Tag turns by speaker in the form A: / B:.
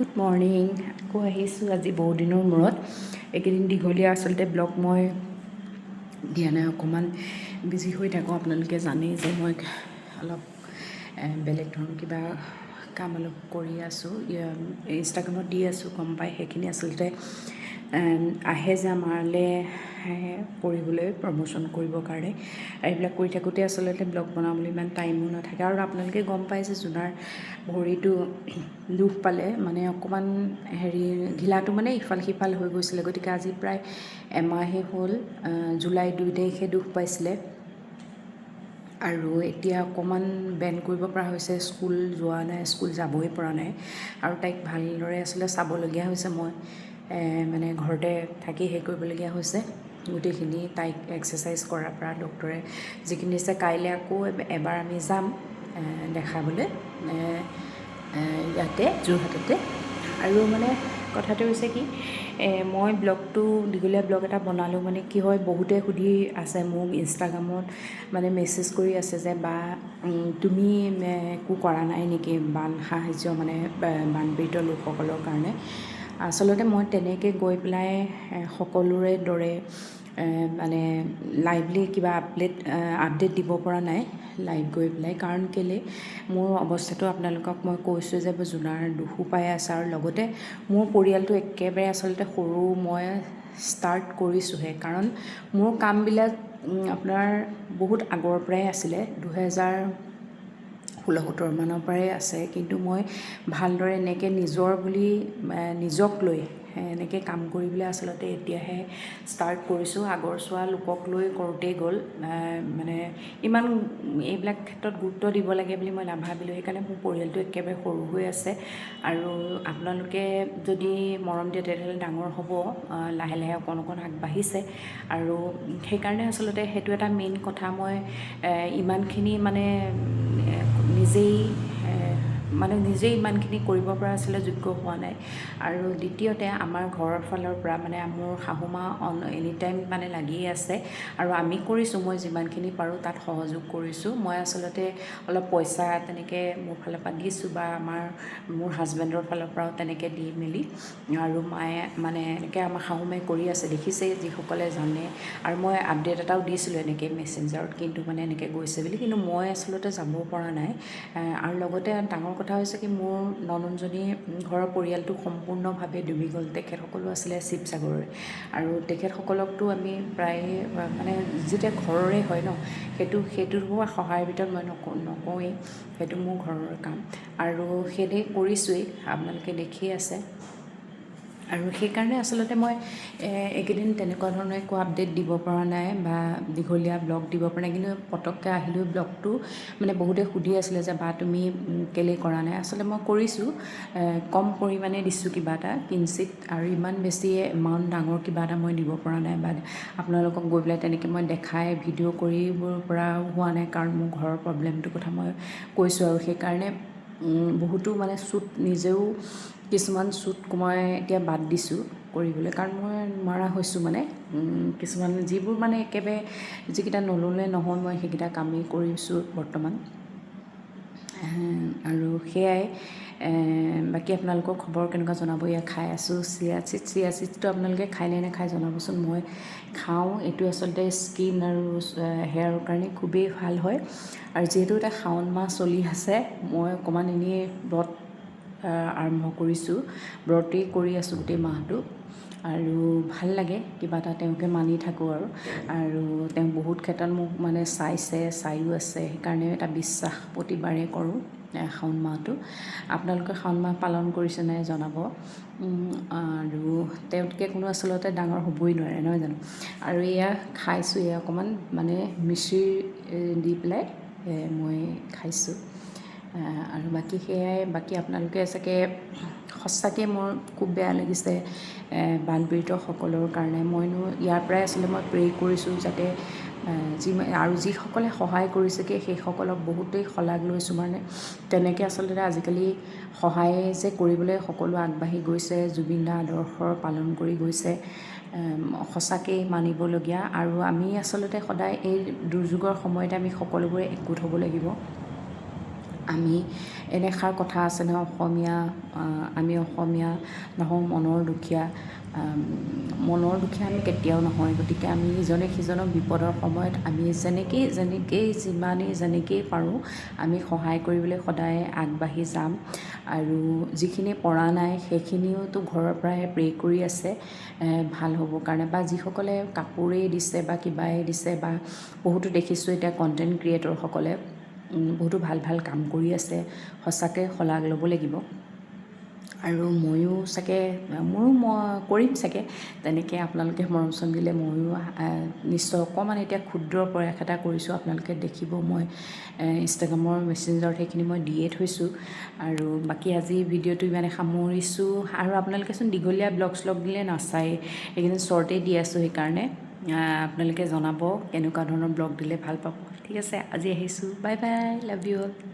A: Good morning. আকৌ আহিছোঁ আজি বহুদিনৰ মূৰত। এইকেইদিন দীঘলীয়া আচলতে ব্লগ মই দিয়া নাই, অকণমান বিজি হৈ থাকোঁ। আপোনালোকে জানেই যে মই অলপ বেলেগ ধৰণৰ কিবা কাম অলপ কৰি আছোঁ, ইনষ্টাগ্ৰামত দি আছোঁ, গম পাই। সেইখিনি আচলতে আহে যে আমালৈ কৰিবলৈ, প্ৰমোশ্যন কৰিবৰ কাৰণে। এইবিলাক কৰি থাকোঁতে আচলতে ব্লগ বনাবলৈ ইমান টাইমো নাথাকে। আৰু আপোনালোকে গম পায় যে জোনাৰ ভৰিটো দুখ পালে, মানে অকণমান ঘিলাটো মানে ইফাল সিফাল হৈ গৈছিলে। গতিকে আজি প্ৰায় এমাহেই হ'ল, জুলাই 2 তাৰিখে দুখ পাইছিলে। আৰু এতিয়া অকণমান বেণ্ড কৰিব পৰা হৈছে, স্কুল যোৱা নাই, স্কুল যাবই পৰা নাই। আৰু তাইক ভালদৰে আচলতে চাবলগীয়া হৈছে। মই মানে ঘৰতে থাকি কৰিবলগীয়া হৈছে গোটেইখিনি। তাইক এক্সাৰচাইজ কৰাৰ পৰা ডক্টৰে যিখিনি দিছে। কাইলৈ আকৌ এবাৰ আমি যাম দেখাবলৈ ইয়াতে যোৰহাটতে। আৰু মানে কথাটো হৈছে কি, মই ব্লগটো দীঘলীয়া ব্লগ এটা বনালোঁ মানে কি হয়, বহুতে সুধি আছে মোক ইনষ্টাগ্ৰামত, মানে মেছেজ কৰি আছে যে বা তুমি একো কৰা নাই নেকি বান সাহাৰ্য, মানে বানপীড়িত লোকসকলৰ কাৰণে। আচলতে মই তেনেকৈ গৈ পেলাই সকলোৰে দৰে মানে লাইভলি কিবা আপডেট দিব পৰা নাই লাইভ গৈ পেলাই। কাৰণ কেলৈ, মোৰ অৱস্থাটো আপোনালোকক মই কৈছোঁ যে জোনাৰ দুখো পাই আছে, আৰু লগতে মোৰ পৰিয়ালটো একেবাৰে আচলতে সৰু। মই ষ্টাৰ্ট কৰিছোঁহে, কাৰণ মোৰ কামবিলাক আপোনাৰ বহুত আগৰ পৰাই আছিলে, 2016-17 মানৰ পৰাই আছে। কিন্তু মই ভালদৰে এনেকৈ নিজৰ বুলি নিজক লৈ এনেকৈ কাম কৰিবলৈ আচলতে এতিয়াহে ষ্টাৰ্ট কৰিছোঁ। আগৰ ছোৱা লোকক লৈ কৰোঁতেই গ'ল, মানে ইমান এইবিলাক ক্ষেত্ৰত গুৰুত্ব দিব লাগে বুলি মই নাভাবিলোঁ। সেইকাৰণে মোৰ পৰিয়ালটো একেবাৰে সৰু হৈ আছে। আৰু আপোনালোকে যদি মৰম দিয়ে তেতিয়াহ'লে ডাঙৰ হ'ব, লাহে লাহে অকণ অকণ আগবাঢ়িছে। আৰু সেইকাৰণে আচলতে সেইটো এটা মেইন কথা। মই ইমানখিনি নিজেই ইমানখিনি কৰিব পৰা আছিলে যোগ্য হোৱা নাই। আৰু দ্বিতীয়তে আমাৰ ঘৰৰ ফালৰ পৰা মানে মোৰ শাহুমা এনি টাইম মানে লাগিয়ে আছে। আৰু আমি কৰিছোঁ, মই যিমানখিনি পাৰোঁ তাত সহযোগ কৰিছোঁ। মই আচলতে অলপ পইচা তেনেকৈ মোৰ ফালৰ পৰা দিছোঁ, বা মোৰ হাজবেণ্ডৰ ফালৰ পৰাও তেনেকৈ দি মেলি। আৰু মায়ে মানে এনেকৈ আমাৰ শাহুমাই কৰি আছে, দেখিছেই যিসকলে জানে। আৰু মই আপডেট এটাও দিছিলোঁ এনেকৈ মেছেঞ্জাৰত, কিন্তু মানে এনেকৈ গৈছে বুলি। কিন্তু মই আচলতে যাব পৰা নাই। আৰু লগতে ডাঙৰ কথা হৈছে কি, মোৰ ননন্দজনী ঘৰৰ পৰিয়ালটো সম্পূৰ্ণভাৱে ডুবি গ'ল। তেখেতসকলো আছিলে শিৱসাগৰৰে। আৰু তেখেতসকলকতো আমি প্ৰায় মানে যেতিয়া ঘৰৰে হয় ন, সেইটোৰ সহায়ৰ ভিতৰত মই নকওঁৱেই, সেইটো মোৰ ঘৰৰ কাম। আৰু সেইদৰে কৰিছোঁৱেই, আপোনালোকে দেখিয়ে আছে। আৰু সেইকাৰণে আচলতে মই এইকেইদিন তেনেকুৱা ধৰণৰ একো আপডেট দিব পৰা নাই, বা দীঘলীয়া ব্লগ দিব পৰা নাই। কিন্তু পটককৈ আহিলেও ব্লগটো মানে বহুতে সুধি আছিলে যে বা তুমি কেলৈ কৰা নাই। আচলতে মই কৰিছোঁ, কম পৰিমাণে দিছোঁ কিবা এটা কিঞ্চিত, আৰু ইমান বেছি এমাউণ্ট ডাঙৰ কিবা এটা মই দিব পৰা নাই, বা আপোনালোকক গৈ পেলাই তেনেকৈ মই দেখাই ভিডিঅ' কৰিবৰ পৰাও হোৱা নাই। কাৰণ মোৰ ঘৰৰ প্ৰব্লেমটোৰ কথা মই কৈছোঁ। আৰু সেইকাৰণে বহুতো মানে নিজেও কিছুমান মই এতিয়া বাদ দিছোঁ কৰিবলৈ, কাৰণ মই নোৱাৰা হৈছোঁ। মানে কিছুমান যিবোৰ মানে একেবাৰে যিকেইটা নল'লে নহয়, মই সেইকেইটা কামেই কৰিছোঁ বৰ্তমান। আৰু সেয়াই। বাকী আপোনালোকৰ খবৰ কেনেকুৱা জনাব। এয়া খাই আছোঁ চিয়াচিডটো আপোনালোকে খায় নে নাখায় জনাবচোন। মই খাওঁ। এইটো আচলতে স্কিন আৰু হেয়াৰৰ কাৰণে খুবেই ভাল হয়। আৰু যিহেতু এটা শাওণ মাহ চলি আছে, মই অকণমান এনেই ব্ৰত আৰম্ভ কৰিছোঁ, ব্ৰতেই কৰি আছোঁ গোটেই মাহটো। আৰু ভাল লাগে কিবা এটা, তেওঁকে মানি থাকোঁ। আৰু তেওঁ বহুত ক্ষেত্ৰত মোক মানে চায়ো আছে। সেইকাৰণে এটা বিশ্বাস প্ৰতিবাৰে কৰোঁ শাওণ মাহটো। আপোনালোকে শাওণ মাহ পালন কৰিছে নাই জনাব। আৰু তেওঁতকৈ কোনো আচলতে ডাঙৰ হ'বই নোৱাৰে, নহয় জানো। আৰু এয়া খাইছোঁ, এয়া অকণমান মানে মিচিৰি দি পেলাই মই খাইছোঁ। আৰু বাকী সেয়াই। বাকী আপোনালোকে চাগে সঁচাকৈ মোৰ খুব বেয়া লাগিছে বানপীড়িতসকলৰ কাৰণে। মইনো ইয়াৰ পৰাই আচলতে মই প্ৰে কৰিছোঁ যাতে আৰু যিসকলে সহায় কৰিছে সেইসকলক বহুতেই শলাগ লৈছোঁ। মানে তেনেকৈ আচলতে আজিকালি সহায় যে কৰিবলৈ সকলো আগবাঢ়ি গৈছে, জুবিন দাৰ আদৰ্শ পালন কৰি গৈছে, সঁচাকেই মানিবলগীয়া। আৰু আমি আচলতে সদায় এই দুৰ্যোগৰ সময়তে আমি সকলোবোৰে একগোট হ'ব লাগিব। আমি এনে এষাৰ কথা আছে নহয় অসমীয়া, আমি অসমীয়া নহওঁ মনৰ দুখীয়া, মনৰ দুখীয়া আমি কেতিয়াও নহয়। গতিকে আমি ইজনে সিজনক বিপদৰ সময়ত আমি যেনেকেই পাৰোঁ আমি সহায় কৰিবলৈ সদায় আগবাঢ়ি যাম। আৰু যিখিনি পৰা নাই সেইখিনিওতো ঘৰৰ পৰাই প্ৰে কৰি আছে ভাল হ'ব কাৰণে, বা যিসকলে কাপোৰেই দিছে বা কিবাই দিছে, বা বহুতো দেখিছোঁ এতিয়া কণ্টেণ্ট ক্ৰিয়েটৰসকলে বহুতো ভাল ভাল কাম কৰি আছে, সঁচাকৈ শলাগ ল'ব লাগিব। আৰু ময়ো কৰিম চাগে তেনেকৈ। আপোনালোকে মৰম দিলে ময়ো নিশ্চয় অকণমান এতিয়া ক্ষুদ্ৰ প্ৰয়াস এটা কৰিছোঁ। আপোনালোকে দেখিব, মই ইনষ্টাগ্ৰামৰ মেছেঞ্জাৰত সেইখিনি মই দিয়ে থৈছোঁ। আৰু বাকী আজি ভিডিঅ'টো ইমানে সামৰিছোঁ। আৰু আপোনালোকেচোন দীঘলীয়া ব্লগ দিলে নাচায়, এইকেইদিন শ্বৰ্টেই দি আছোঁ, সেইকাৰণে আপোনালোকে জনাব কেনেকুৱা ধৰণৰ ব্লগ দিলে ভাল পাব। ঠিক আছে, আজি আহিছোঁ, bye bye, love you all.